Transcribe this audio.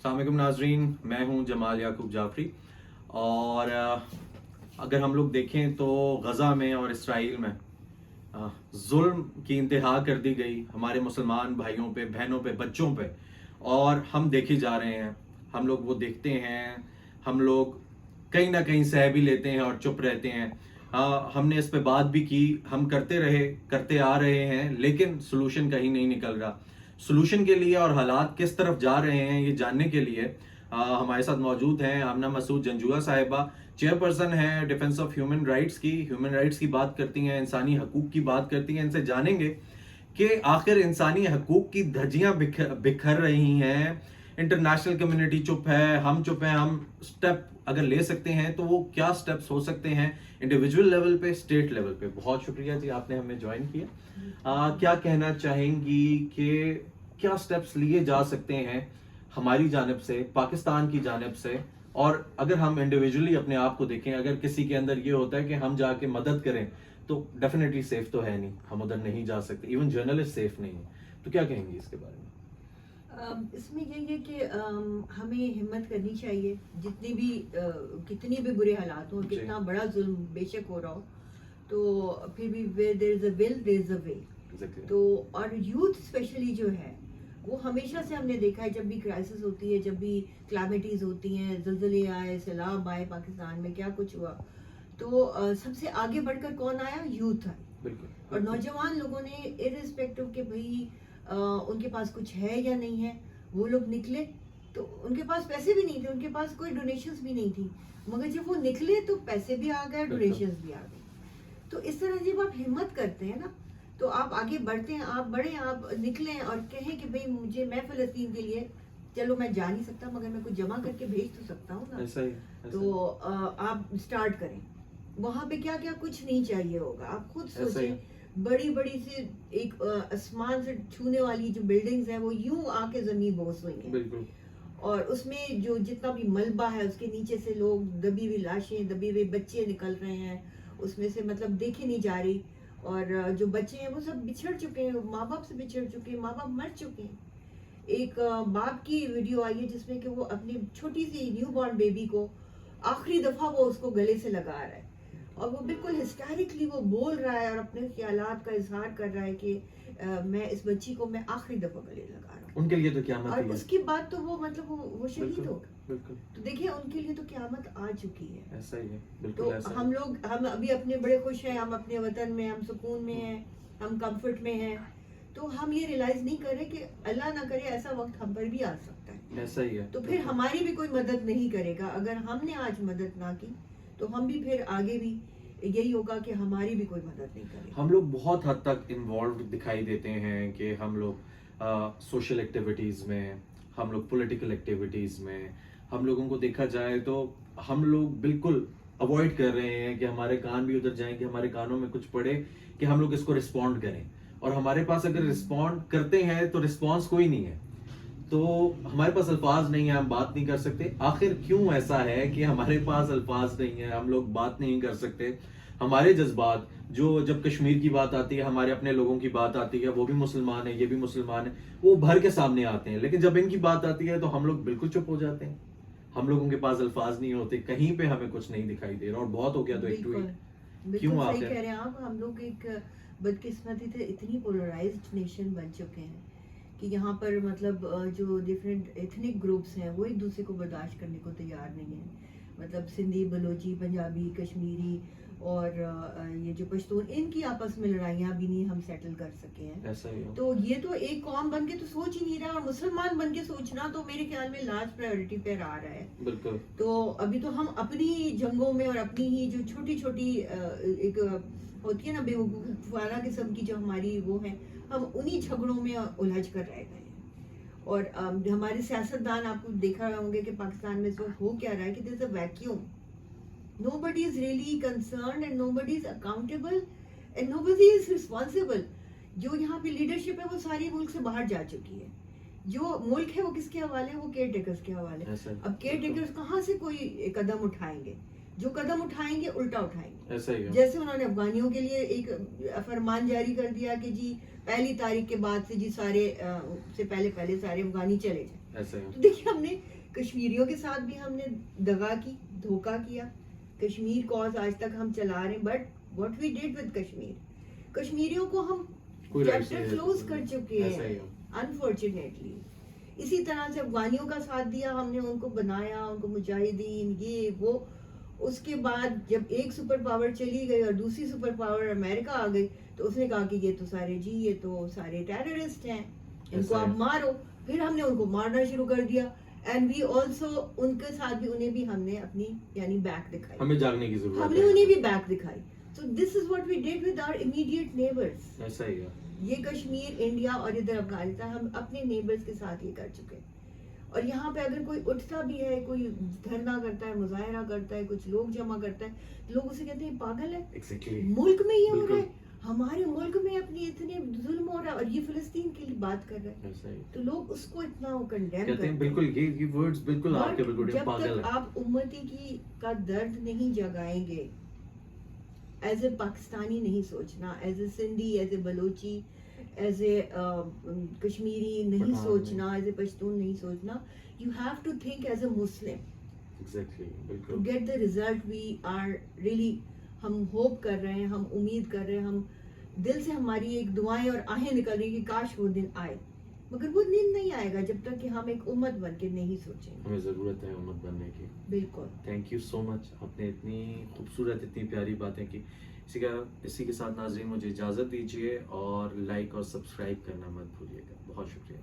अस्सलाम वालेकुम नाजरीन, मैं हूं जमाल याकूब जाफरी। और अगर हम लोग देखें तो गज़ा में और इसराइल में जुल्म की इंतहा कर दी गई हमारे मुसलमान भाइयों पे, बहनों पे, बच्चों पे, और हम देखे जा रहे हैं। हम लोग वो देखते हैं, हम लोग कहीं ना कहीं सह भी लेते हैं और चुप रहते हैं। हमने इस पे बात भी की, हम करते आ रहे हैं, लेकिन सोल्यूशन कहीं नहीं निकल रहा। सोल्यूशन के लिए और हालात किस तरफ जा रहे हैं ये जानने के लिए हमारे साथ मौजूद हैं आमना मसूद जंजुआ साहिबा। चेयरपर्सन हैं डिफेंस ऑफ ह्यूमन राइट्स की। ह्यूमन राइट्स की बात करती हैं, इंसानी हकूक की बात करती हैं। इनसे जानेंगे कि आखिर इंसानी हकूक की धज्जियां बिखर रही हैं। इंटरनेशनल कम्युनिटी चुप है, हम चुप हैं। हम स्टेप अगर ले सकते हैं तो वो क्या स्टेप्स हो सकते हैं इंडिविजुअल लेवल पे, स्टेट लेवल पे। बहुत शुक्रिया जी, आपने हमें ज्वाइन किया। क्या कहना चाहेंगी कि क्या स्टेप्स लिए जा सकते हैं हमारी जानिब से, पाकिस्तान की जानिब से? और अगर हम इंडिविजुअली अपने आप को देखें, अगर किसी के अंदर ये होता है कि हम जाके मदद करें, तो डेफिनेटली सेफ तो है नहीं, हम उधर नहीं जा सकते। इवन जर्नलिस्ट सेफ नहीं है। तो क्या कहेंगी इसके बारे में? इसमें यही है कि हमें हिम्मत करनी चाहिए। जितनी भी कितनी भी बुरे हालात हो, कितना बड़ा जुल्म बेशक हो रहा हो, तो फिर भी where there is a will there is a way। तो और यूथ स्पेशली जो है वो हमेशा से हमने देखा है, जब भी क्राइसिस होती है, जब भी क्लामिटीज होती हैं, ज़लज़ले आए, सैलाब आए, पाकिस्तान में क्या कुछ हुआ, तो सबसे आगे बढ़कर कौन आया? यूथ आया। और नौजवान लोगों ने इर्रिस्पेक्टिव के भाई उनके पास कुछ है या नहीं है, वो लोग निकले। तो उनके पास पैसे भी नहीं थे, उनके पास कोई डोनेशंस भी नहीं थी, मगर जब वो निकले तो पैसे भी आ गए, डोनेशंस भी आ गए। तो इस तरह जब आप हिम्मत करते हैं ना, तो आप आगे बढ़ते हैं, आप बढ़े, आप निकलें और कहें कि भाई मैं फ़लस्तीन के लिए, चलो मैं जा नहीं सकता मगर मैं कुछ जमा करके भेज तो सकता हूँ ना। तो आप स्टार्ट करें। वहाँ पे क्या क्या कुछ नहीं चाहिए होगा, आप खुद सोचें। बड़ी बड़ी सी एक आसमान से छूने वाली जो बिल्डिंग्स हैं वो यूं आके जमीन बोस हुई हैं, और उसमें जो जितना भी मलबा है उसके नीचे से लोग, दबी हुई लाशें, दबी हुए बच्चे निकल रहे हैं उसमें से, मतलब देखी नहीं जा रही। और जो बच्चे हैं वो सब बिछड़ चुके हैं, माँ बाप से बिछड़ चुके हैं, माँ बाप मर चुके हैं। एक बाप की वीडियो आई है जिसमें कि वो अपनी छोटी सी न्यू बॉर्न बेबी को आखिरी दफा वो उसको गले से लगा रहा है, और वो बिल्कुल हिस्टेरिकली वो बोल रहा है और अपने ख्यालात का इजहार कर रहा है कि मैं इस बच्ची को मैं आखिरी दफा गले लगा रहा हूँ। उनके लिए तो क़यामत और उसके बाद तो वो मतलब वो शहीद हो गए। तो देखिए उनके लिए तो क़यामत आ चुकी है। ऐसा ही है। तो हम अभी अपने बड़े खुश हैं, हम अपने वतन में, हम सुकून में हैं, हम कंफर्ट में हैं। तो हम ये रियलाइज नहीं कर रहे कि अल्लाह ना करे ऐसा वक्त हम पर भी आ सकता है। ऐसा ही है। तो फिर हमारी भी कोई मदद नहीं करेगा। अगर हमने आज मदद ना की तो हम भी फिर आगे भी यही होगा कि हमारी भी कोई मदद नहीं करेगी। हम लोग बहुत हद तक इन्वॉल्व दिखाई देते हैं कि हम लोग सोशल एक्टिविटीज़ में, हम लोग पॉलिटिकल एक्टिविटीज़ में, हम लोगों को देखा जाए तो हम लोग बिल्कुल अवॉइड कर रहे हैं कि हमारे कान भी उधर जाएं, कि हमारे कानों में कुछ पड़े, कि हम लोग इसको रिस्पॉन्ड करें। और हमारे पास अगर रिस्पॉन्ड करते हैं तो रिस्पॉन्स कोई नहीं है, तो हमारे पास अल्फाज नहीं है, हम बात नहीं कर सकते। आखिर क्यों ऐसा है कि हमारे पास अल्फाज नहीं है, हम लोग बात नहीं कर सकते? हमारे जज्बात, जो जब कश्मीर की बात आती है, हमारे अपने लोगों की बात आती है, वो भी मुसलमान है, ये भी मुसलमान है, वो भर के सामने आते हैं। लेकिन जब इनकी बात आती है तो हम लोग बिल्कुल चुप हो जाते हैं। हम लोगों के पास अल्फाज नहीं होते, कहीं पे हमें कुछ नहीं दिखाई दे रहा, और बहुत हो गया तो एक ट्वीट। क्यों सही कह रहे हैं आप। हम लोग एक बदकिस्मती से इतनी पोलराइज्ड नेशन बन चुके हैं कि यहाँ पर मतलब जो डिफरेंट एथनिक ग्रुप्स हैं वो एक दूसरे को बर्दाश्त करने को तैयार नहीं है। मतलब सिंधी, बलोची, पंजाबी, कश्मीरी और ये जो पश्तून, इनकी आपस में लड़ाइयाँ भी नहीं हम सेटल कर सके हैं। ऐसा ही है। तो ये तो एक कौम बन के तो सोच ही नहीं रहा, और मुसलमान बन के सोचना तो मेरे ख्याल में लास्ट प्रायोरिटी पे आ रहा है। बिल्कुल। तो अभी तो हम अपनी जंगों में और अपनी ही जो छोटी छोटी एक होती है ना बेवकूफ़ाना किस्म की जो हमारी वो है, हम उन्हीं झगड़ों में उलझ कर रह गए हैं। और हमारे सियासतदान, आपको देखा होंगे कि पाकिस्तान में तो हो क्या रहा है कि there is a vacuum. Nobody is really concerned and nobody is accountable and nobody is responsible। जो यहाँ पे लीडरशिप है वो सारी मुल्क से बाहर जा चुकी है। जो मुल्क है वो किसके हवाले है? वो केयर टेकर्स के हवाले। अब केयर टेकर्स कहाँ से कोई कदम उठाएंगे? जो कदम उठाएंगे उल्टा उठाएंगे। ऐसा ही है। जैसे उन्होंने अफगानियों के लिए एक फरमान जारी कर दिया कि जी 1 तारीख के बाद से जी सारे से पहले सारे अफगानी चले जाए। ایسا ہی تو دیکھیے ہم نے کشمیریوں کے ساتھ بھی ہم نے دغا کی، دھوکہ کیا. کشمیر کاز آج تک ہم چلا رہے ہیں، but what we did with Kashmir, کشمیریوں کو ہم کوئی رائٹس چیپٹر نہیں کلوز کر چکے ایسا ہی ہیں ہو. انفارچونیٹلی. اسی طرح سے افغانیوں کا ساتھ دیا ہم نے، ان کو بنایا، ان کو مجاہدین یہ وہ. اس کے بعد جب ایک سپر پاور چلی گئی اور دوسری سپر پاور امریکہ آ گئی تو اس نے کہا کہ یہ تو سارے یہ تو سارے ٹیررسٹ ہیں، ان کو آپ مارو. پھر ہم نے ان کو مارنا شروع کر دیا. اینڈ وی آلسو ان کے ساتھ بھی انہیں بھی ہم نے اپنی یعنی بیک دکھائی، ہمیں جاگنے کی ضرورت ہے، ہم نے انہیں بھی بیک دکھائی. So this is what we did with our immediate neighbours. ایسا ہی ہے. یہ کشمیر، انڈیا اور ادھر افغانستان، ہم اپنے نیبرز کے ساتھ یہ کر چکے. اور یہاں پہ اگر کوئی اٹھتا بھی ہے، کوئی دھرنا کرتا ہے، مظاہرہ کرتا ہے، کچھ لوگ جمع کرتا ہے، لوگ اسے کہتے ہیں پاگل ہے. ایگزیکٹلی ملک میں یہ ہو رہا ہے، ہمارے ملک میں اپنی اتنے ظلم ہو رہا ہے، اور یہ فلسطین کی بات کر رہا ہے. ایسا ہی تو لوگ اس کو اتنا کنڈیم کہتے ہیں. بالکل یہ ورڈز بالکل آپ کے بالکل جب پاگل تک ہے. آپ امتی کی کا درد نہیں جگائیں گے، ایز اے پاکستانی نہیں سوچنا، as a Sindhi, as a Balochi, as a Kashmiri نہیں سوچنا، ایز اے پشتون نہیں سوچنا. You have to think as a Muslim exactly to بالکل. Get the result. We are really, ہم ہوپ کر رہے ہیں، ہم امید کر رہے ہیں، ہم دل سے ہماری ایک دعائیں اور آہیں نکل رہی کہ کاش وہ دن آئے، مگر وہ دن نہیں آئے گا جب تک کہ ہم ایک امت بن کے نہیں سوچیں گے. ہمیں ضرورت ہے امت بننے کی. بالکل. تھینک یو سو مچ. آپ نے اتنی خوبصورت، اتنی پیاری باتیں کی. اسی کے ساتھ ناظرین مجھے اجازت دیجیے، اور لائک اور سبسکرائب کرنا مت بھولیے گا. بہت شکریہ.